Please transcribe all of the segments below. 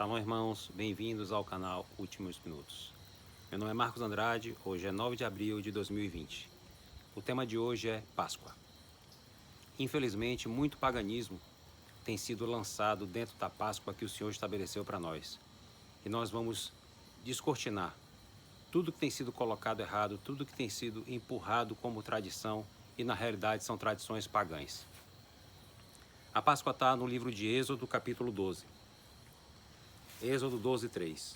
Shalom, irmãos, bem-vindos ao canal Últimos Minutos. Meu nome é Marcos Andrade, hoje é 9 de abril de 2020. O tema de hoje é Páscoa. Infelizmente, muito paganismo tem sido lançado dentro da Páscoa que o Senhor estabeleceu para nós. E nós vamos descortinar tudo que tem sido colocado errado, tudo que tem sido empurrado como tradição e na realidade são tradições pagãs. A Páscoa está no livro de Êxodo, capítulo 12. Êxodo 12, 3.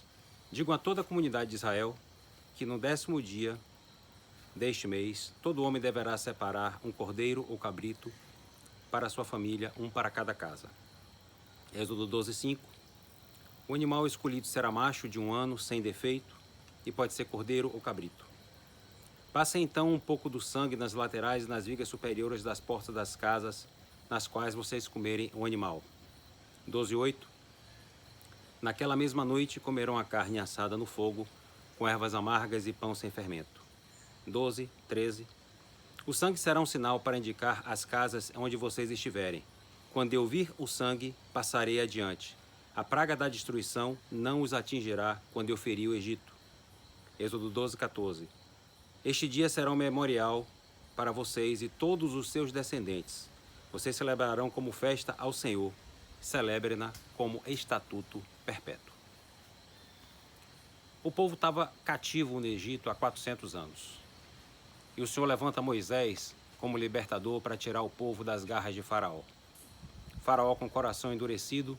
Digo a toda a comunidade de Israel que no 10º dia deste mês, todo homem deverá separar um cordeiro ou cabrito para a sua família, um para cada casa. Êxodo 12, 5. O animal escolhido será macho de 1 ano, sem defeito, e pode ser cordeiro ou cabrito. Passe então um pouco do sangue nas laterais e nas vigas superiores das portas das casas nas quais vocês comerem o animal. 12, 8. Naquela mesma noite comerão a carne assada no fogo, com ervas amargas e pão sem fermento. 12, 13. O sangue será um sinal para indicar as casas onde vocês estiverem. Quando eu vir o sangue, passarei adiante. A praga da destruição não os atingirá quando eu ferir o Egito. Êxodo 12, 14. Este dia será um memorial para vocês e todos os seus descendentes. Vocês celebrarão como festa ao Senhor. Celebre-na como estatuto perpétuo. O povo estava cativo no Egito há 400 anos. E o Senhor levanta Moisés como libertador para tirar o povo das garras de Faraó. Faraó, com o coração endurecido,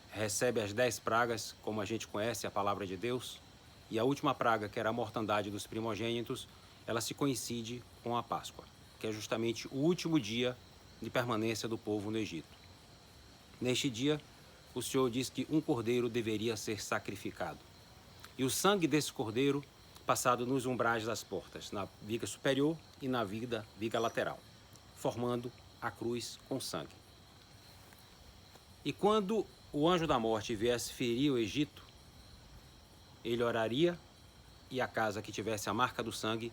recebe as 10 pragas, como a gente conhece a palavra de Deus, e a última praga, que era a mortandade dos primogênitos, ela se coincide com a Páscoa, que é justamente o último dia de permanência do povo no Egito. Neste dia, o Senhor diz que um cordeiro deveria ser sacrificado. E o sangue desse cordeiro passado nos umbrais das portas, na viga superior e na viga lateral, formando a cruz com sangue. E quando o anjo da morte viesse ferir o Egito, ele oraria e a casa que tivesse a marca do sangue,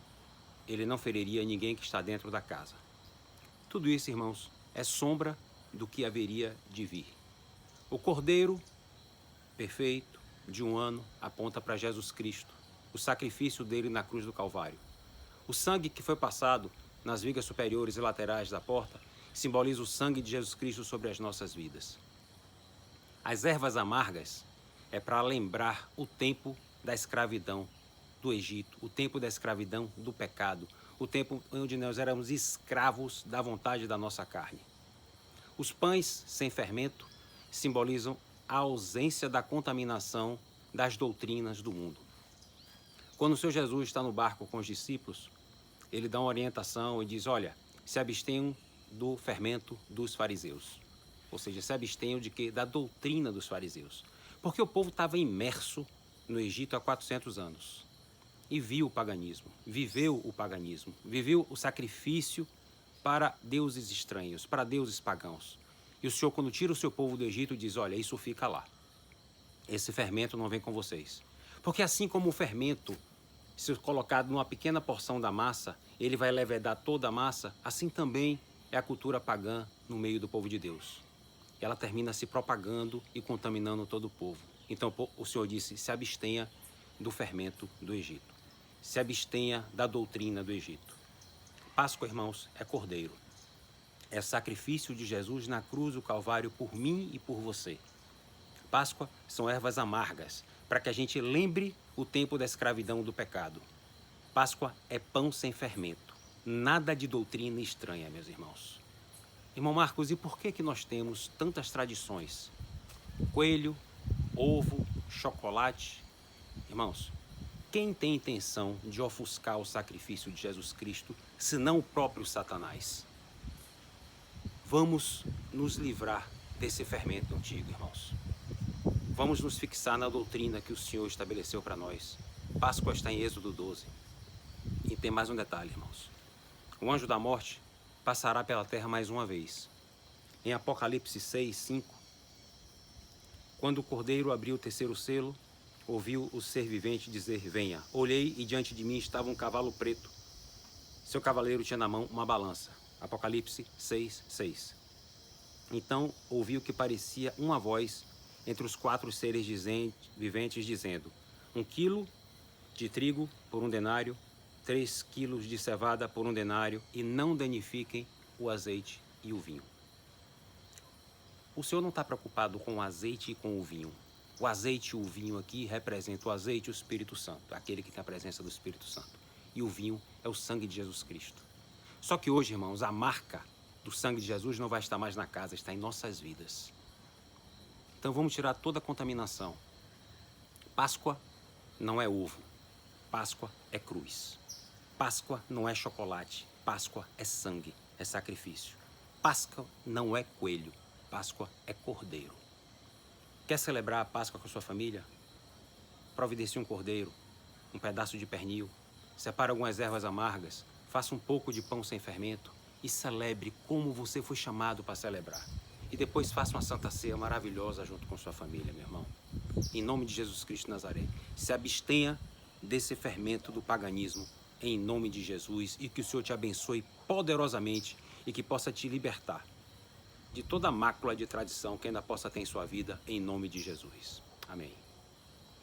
ele não feriria ninguém que está dentro da casa. Tudo isso, irmãos, é sombra do que haveria de vir. O cordeiro perfeito de 1 ano aponta para Jesus Cristo, o sacrifício dele na cruz do Calvário. O sangue que foi passado nas vigas superiores e laterais da porta simboliza o sangue de Jesus Cristo sobre as nossas vidas. As ervas amargas é para lembrar o tempo da escravidão do Egito, o tempo da escravidão do pecado, o tempo onde nós éramos escravos da vontade da nossa carne. Os pães sem fermento simbolizam a ausência da contaminação das doutrinas do mundo. Quando o Senhor Jesus está no barco com os discípulos, ele dá uma orientação e diz, olha, se abstenham do fermento dos fariseus. Ou seja, se abstenham de quê? Da doutrina dos fariseus. Porque o povo estava imerso no Egito há 400 anos. E viu o paganismo, viveu o paganismo, viveu o sacrifício para deuses estranhos, para deuses pagãos. E o Senhor, quando tira o seu povo do Egito, diz, olha, isso fica lá. Esse fermento não vem com vocês. Porque assim como o fermento, se colocado numa pequena porção da massa, ele vai levedar toda a massa, assim também é a cultura pagã no meio do povo de Deus. Ela termina se propagando e contaminando todo o povo. Então o Senhor disse, se abstenha do fermento do Egito. Se abstenha da doutrina do Egito. Páscoa, irmãos, é cordeiro. É sacrifício de Jesus na cruz do Calvário por mim e por você. Páscoa são ervas amargas, para que a gente lembre o tempo da escravidão do pecado. Páscoa é pão sem fermento. Nada de doutrina estranha, meus irmãos. Irmão Marcos, e por que nós temos tantas tradições? Coelho, ovo, chocolate. Irmãos, quem tem intenção de ofuscar o sacrifício de Jesus Cristo, senão o próprio Satanás? Vamos nos livrar desse fermento antigo, irmãos. Vamos nos fixar na doutrina que o Senhor estabeleceu para nós. Páscoa está em Êxodo 12. E tem mais um detalhe, irmãos. O anjo da morte passará pela terra mais uma vez. Em Apocalipse 6, 5, quando o cordeiro abriu o 3º selo, ouviu o ser vivente dizer, venha. Olhei e diante de mim estava um cavalo preto. Seu cavaleiro tinha na mão uma balança. Apocalipse 6, 6. Então ouvi o que parecia uma voz entre os 4 seres viventes, dizendo: 1 quilo de trigo por 1 denário, 3 quilos de cevada por 1 denário, e não danifiquem o azeite e o vinho. O Senhor não está preocupado com o azeite e com o vinho. O azeite e o vinho aqui representam o azeite e o Espírito Santo, aquele que tem a presença do Espírito Santo. E o vinho é o sangue de Jesus Cristo. Só que hoje, irmãos, a marca do sangue de Jesus não vai estar mais na casa, está em nossas vidas. Então vamos tirar toda a contaminação. Páscoa não é ovo. Páscoa é cruz. Páscoa não é chocolate. Páscoa é sangue, é sacrifício. Páscoa não é coelho. Páscoa é cordeiro. Quer celebrar a Páscoa com a sua família? Providencie um cordeiro, um pedaço de pernil, separe algumas ervas amargas, faça um pouco de pão sem fermento e celebre como você foi chamado para celebrar. E depois faça uma santa ceia maravilhosa junto com sua família, meu irmão. Em nome de Jesus Cristo de Nazaré, se abstenha desse fermento do paganismo, em nome de Jesus, e que o Senhor te abençoe poderosamente e que possa te libertar de toda mácula de tradição que ainda possa ter em sua vida, em nome de Jesus. Amém.